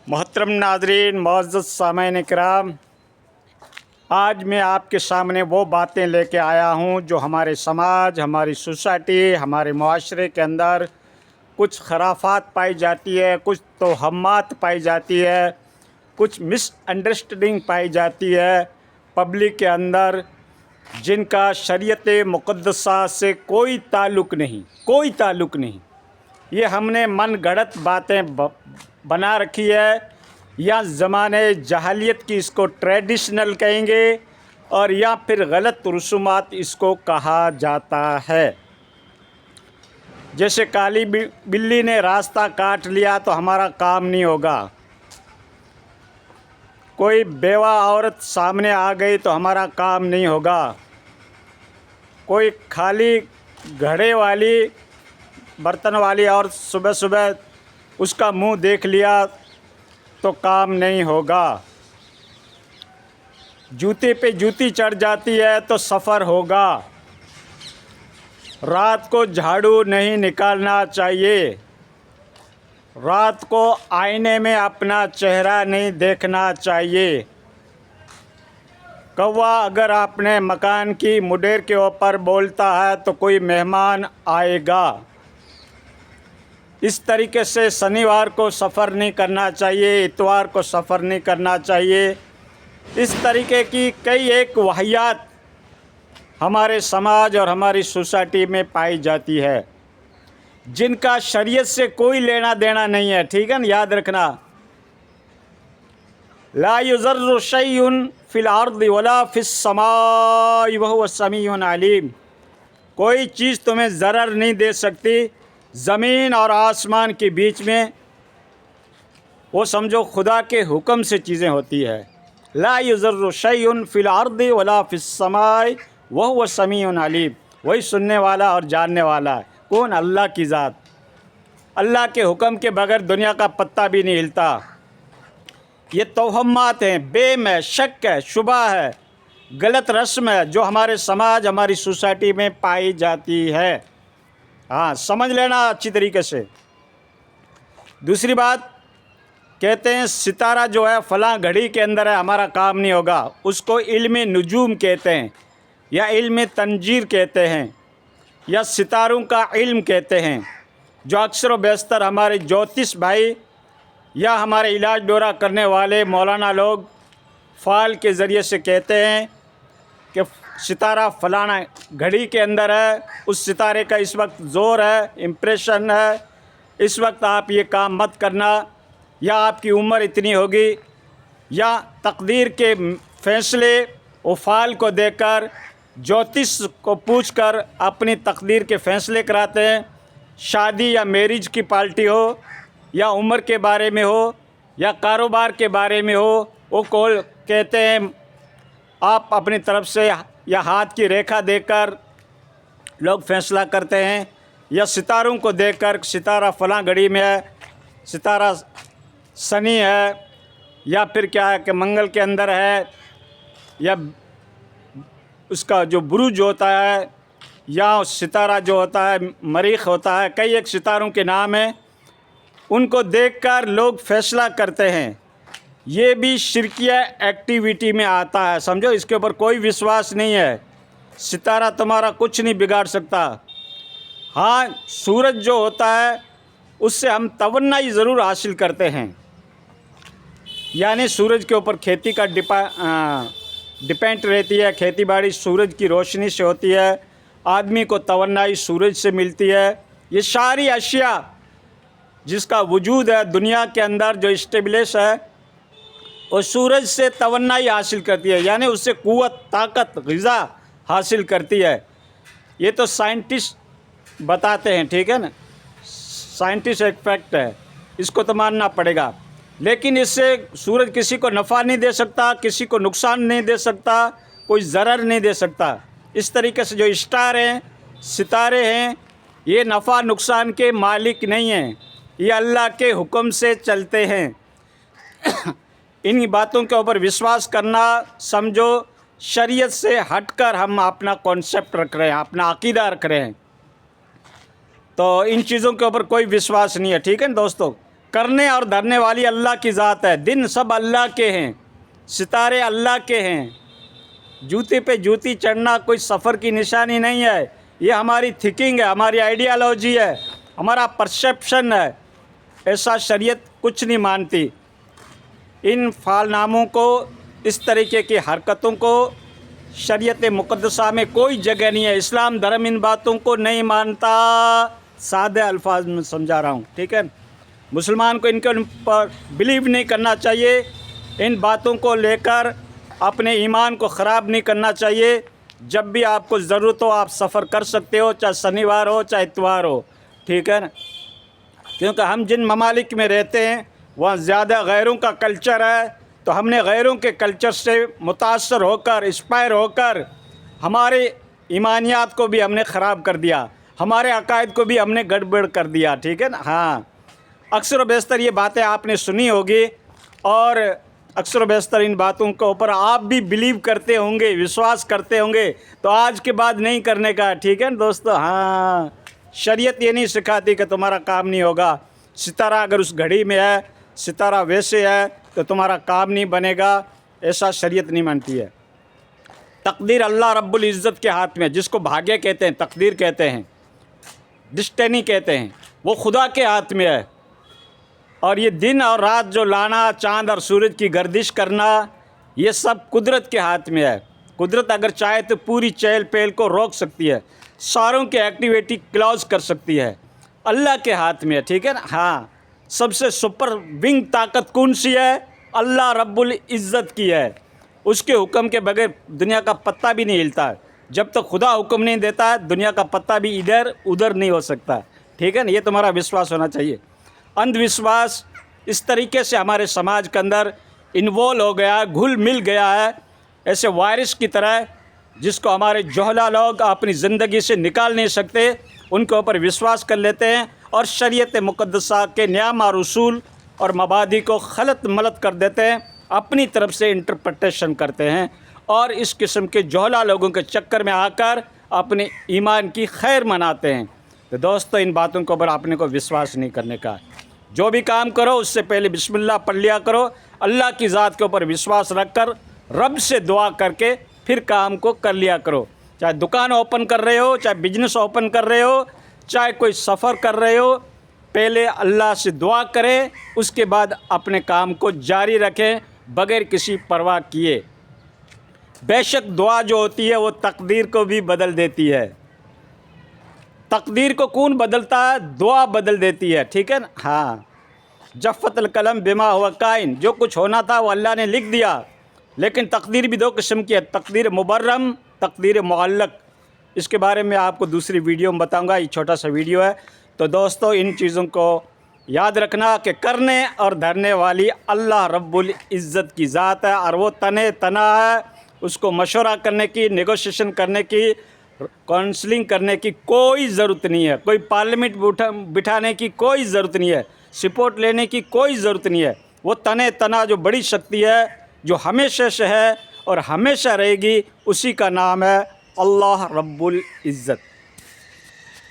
मोहतरम नाज़रीन, मुअज़्ज़ज़ सामईन किराम, आज मैं आपके सामने वो बातें लेके आया हूँ जो हमारे समाज, हमारी सोसाइटी, हमारे मुआशरे के अंदर कुछ खराफात पाई जाती है, कुछ तोहमात पाई जाती है, कुछ मिसअंडरस्टैंडिंग पाई जाती है पब्लिक के अंदर, जिनका शरीयत मुक़द्दसा से कोई ताल्लुक़ नहीं। ये हमने मन गढ़ंत बातें बना रखी है, या ज़माने जहालियत की इसको ट्रेडिशनल कहेंगे, और या फिर गलत रसूमात इसको कहा जाता है। जैसे काली बिल्ली ने रास्ता काट लिया तो हमारा काम नहीं होगा, कोई बेवा औरत सामने आ गई तो हमारा काम नहीं होगा, कोई खाली घड़े वाली बर्तन वाली और सुबह सुबह उसका मुंह देख लिया तो काम नहीं होगा, जूते पे जूती चढ़ जाती है तो सफ़र होगा, रात को झाड़ू नहीं निकालना चाहिए, रात को आईने में अपना चेहरा नहीं देखना चाहिए, कौवा अगर अपने मकान की मुडेर के ऊपर बोलता है तो कोई मेहमान आएगा। इस तरीके से शनिवार को सफ़र नहीं करना चाहिए, इतवार को सफ़र नहीं करना चाहिए। इस तरीके की कई एक वाहियात हमारे समाज और हमारी सोसाइटी में पाई जाती है, जिनका शरीयत से कोई लेना देना नहीं है। ठीक है ना, याद रखना, ला युज़र्रु शैउन फ़िल अर्दि वला फ़िस समाई वहुव समीउन अलीम। कोई चीज़ तुम्हें ज़रर नहीं दे सकती ज़मीन और आसमान के बीच में, वो समझो खुदा के हुक्म से चीज़ें होती है। ला युज़र्रु शैउन फ़िल अर्दि वला फ़िस समाई वहुव समीउन अलीम। वही सुनने वाला और जानने वाला है। कौन? अल्लाह की ज़ात। अल्लाह के हुक्म के बगैर दुनिया का पत्ता भी नहीं हिलता। ये तोहमात हैं, बेम है, शक है, शुबा है, गलत रस्म है जो हमारे समाज, हमारी सोसाइटी में पाई जाती है। हाँ, समझ लेना अच्छी तरीके से। दूसरी बात, कहते हैं सितारा जो है फ़लाँ घड़ी के अंदर है, हमारा काम नहीं होगा। उसको इल्म नुजूम कहते हैं, या इल्म तंजीर कहते हैं, या सितारों का इल्म कहते हैं, जो अक्सर व बेशतर हमारे ज्योतिष भाई या हमारे इलाज दौरा करने वाले मौलाना लोग फ़ाल के ज़रिए से कहते हैं कि सितारा फ़लाना घड़ी के अंदर है, उस सितारे का इस वक्त ज़ोर है, इम्प्रेशन है, इस वक्त आप ये काम मत करना, या आपकी उम्र इतनी होगी, या तकदीर के फ़ैसले वो फ़ाल को देकर, ज्योतिष को पूछकर अपनी तकदीर के फ़ैसले कराते हैं। शादी या मैरिज की पार्टी हो, या उम्र के बारे में हो, या कारोबार के बारे में हो, वो कॉल कहते हैं आप अपनी तरफ से या हाथ की रेखा देकर लोग फैसला करते हैं, या सितारों को देखकर सितारा फ़लाँ घड़ी में है, सितारा शनि है, या फिर क्या है कि मंगल के अंदर है, या उसका जो बुरुज होता है, या सितारा जो होता है मरीख़ होता है, कई एक सितारों के नाम हैं, उनको देखकर लोग फैसला करते हैं। ये भी शिरकिया एक्टिविटी में आता है, समझो। इसके ऊपर कोई विश्वास नहीं है, सितारा तुम्हारा कुछ नहीं बिगाड़ सकता। हाँ, सूरज जो होता है उससे हम तवन्नाई ज़रूर हासिल करते हैं, यानी सूरज के ऊपर खेती का डिपेंड रहती है, खेती बाड़ी सूरज की रोशनी से होती है, आदमी को तवन्नाई सूरज से मिलती है। ये सारी अशिया जिसका वजूद है दुनिया के अंदर, जो इस्टेब्लिश है, वो सूरज से तवन्नाई हासिल करती है, यानी उससे क़ुव्वत, ताकत, ग़िज़ा हासिल करती है। ये तो साइंटिस्ट बताते हैं, ठीक है ना, साइंटिस्ट एक फैक्ट है, इसको तो मानना पड़ेगा। लेकिन इससे सूरज किसी को नफ़ा नहीं दे सकता, किसी को नुकसान नहीं दे सकता, कोई ज़रर नहीं दे सकता। इस तरीके से जो स्टार हैं, सितारे हैं, ये नफ़ा नुकसान के मालिक नहीं हैं, ये अल्लाह के हुक्म से चलते हैं। इन बातों के ऊपर विश्वास करना, समझो, शरीयत से हटकर हम अपना कॉन्सेप्ट रख रहे हैं, अपना अकीदा रख रहे हैं, तो इन चीज़ों के ऊपर कोई विश्वास नहीं है। ठीक है ना दोस्तों, करने और धरने वाली अल्लाह की ज़ात है। दिन सब अल्लाह के हैं, सितारे अल्लाह के हैं। जूते पे जूती चढ़ना कोई सफ़र की निशानी नहीं है। ये हमारी थिंकिंग है, हमारी आइडियालॉजी है, हमारा परसेप्शन है। ऐसा शरीयत कुछ नहीं मानती। इन फालनामों को, इस तरीके की हरकतों को शरीयत मुक़द्दसा में कोई जगह नहीं है। इस्लाम धर्म इन बातों को नहीं मानता। सादे अल्फाज में समझा रहा हूँ, ठीक है। मुसलमान को इनके ऊपर बिलीव नहीं करना चाहिए। इन बातों को लेकर अपने ईमान को ख़राब नहीं करना चाहिए। जब भी आपको ज़रूरत हो आप सफ़र कर सकते हो, चाहे शनिवार हो चाहे इतवार हो, ठीक है ना। क्योंकि हम जिन ममालिक में रहते हैं वहाँ ज़्यादा गैरों का कल्चर है, तो हमने गैरों के कल्चर से मुतासर होकर, इंस्पायर होकर हमारे ईमानियात को भी हमने ख़राब कर दिया, हमारे अकायद को भी हमने गड़बड़ कर दिया, ठीक है ना। हाँ, अक्सर व बेशतर ये बातें आपने सुनी होगी और अक्सर व बेशतर इन बातों के ऊपर आप भी बिलीव करते होंगे, विश्वास करते होंगे, तो आज के बाद नहीं करने का, ठीक है ना दोस्तों। हाँ, शरीयत ये नहीं सिखाती कि तुम्हारा काम नहीं होगा। सितारा अगर उस घड़ी में है, सितारा वैसे है, तो तुम्हारा काम नहीं बनेगा, ऐसा शरीयत नहीं मानती है। तकदीर अल्लाह रब्बुल इज़्ज़त के हाथ में, जिसको भाग्य कहते हैं, तकदीर कहते हैं, डिस्टिनी कहते हैं, वो खुदा के हाथ में है। और ये दिन और रात जो लाना, चाँद और सूरज की गर्दिश करना, ये सब कुदरत के हाथ में है। कुदरत अगर चाहे तो पूरी चहल पहल को रोक सकती है, सारों की एक्टिविटी क्लोज कर सकती है। अल्लाह के हाथ में है, ठीक है ना। हाँ, सबसे सुपर विंग ताकत कौन सी है? अल्लाह रब्बुल इज़्ज़त की है। उसके हुक्म के बगैर दुनिया का पत्ता भी नहीं हिलता है। जब तक खुदा हुक्म नहीं देता है, दुनिया का पत्ता भी इधर उधर नहीं हो सकता, ठीक है ना। ये तुम्हारा विश्वास होना चाहिए। अंधविश्वास इस तरीके से हमारे समाज के अंदर इन्वॉल्व हो गया, घुल मिल गया है, ऐसे वायरस की तरह, जिसको हमारे जोहला लोग अपनी ज़िंदगी से निकाल नहीं सकते। उनके ऊपर विश्वास कर लेते हैं और शरीयत मुक़द्दसा के नियम और उसूल और मबादी को खलत मलत कर देते हैं, अपनी तरफ से इंटरप्रिटेशन करते हैं और इस किस्म के जोहला लोगों के चक्कर में आकर अपने ईमान की खैर मनाते हैं। तो दोस्तों, इन बातों के ऊपर आपने को विश्वास नहीं करने का। जो भी काम करो उससे पहले बिस्मिल्लाह पढ़ लिया करो। अल्लाह की ज़ात के ऊपर विश्वास रखकर रब से दुआ करके फिर काम को कर लिया करो। चाहे दुकान ओपन कर रहे हो, चाहे बिजनेस ओपन कर रहे हो, चाहे कोई सफ़र कर रहे हो, पहले अल्लाह से दुआ करें, उसके बाद अपने काम को जारी रखें बग़ैर किसी परवाह किए। बेशक दुआ जो होती है वो तकदीर को भी बदल देती है। तकदीर को कौन बदलता है? दुआ बदल देती है, ठीक है ना। हाँ, जफ़्फ़तल कलम बिमा हुआ काइन, जो कुछ होना था वो अल्लाह ने लिख दिया। लेकिन तकदीर भी दो किस्म की है, तकदीर मुबर्रम, तकदीर मुअल्लक। इसके बारे में आपको दूसरी वीडियो में बताऊंगा, ये छोटा सा वीडियो है। तो दोस्तों, इन चीज़ों को याद रखना कि करने और धरने वाली अल्लाह रब्बुल इज़्ज़त की ज़ात है और वो तने तना है। उसको मशवरा करने की, नेगोशिएशन करने की, काउंसलिंग करने की कोई ज़रूरत नहीं है। कोई पार्लियामेंट बिठाने की कोई ज़रूरत नहीं है, सपोर्ट लेने की कोई ज़रूरत नहीं है। वो तने तना जो बड़ी शक्ति है, जो हमेशा से है और हमेशा रहेगी, उसी का नाम है अल्लाह रब्बुल इज़्ज़त।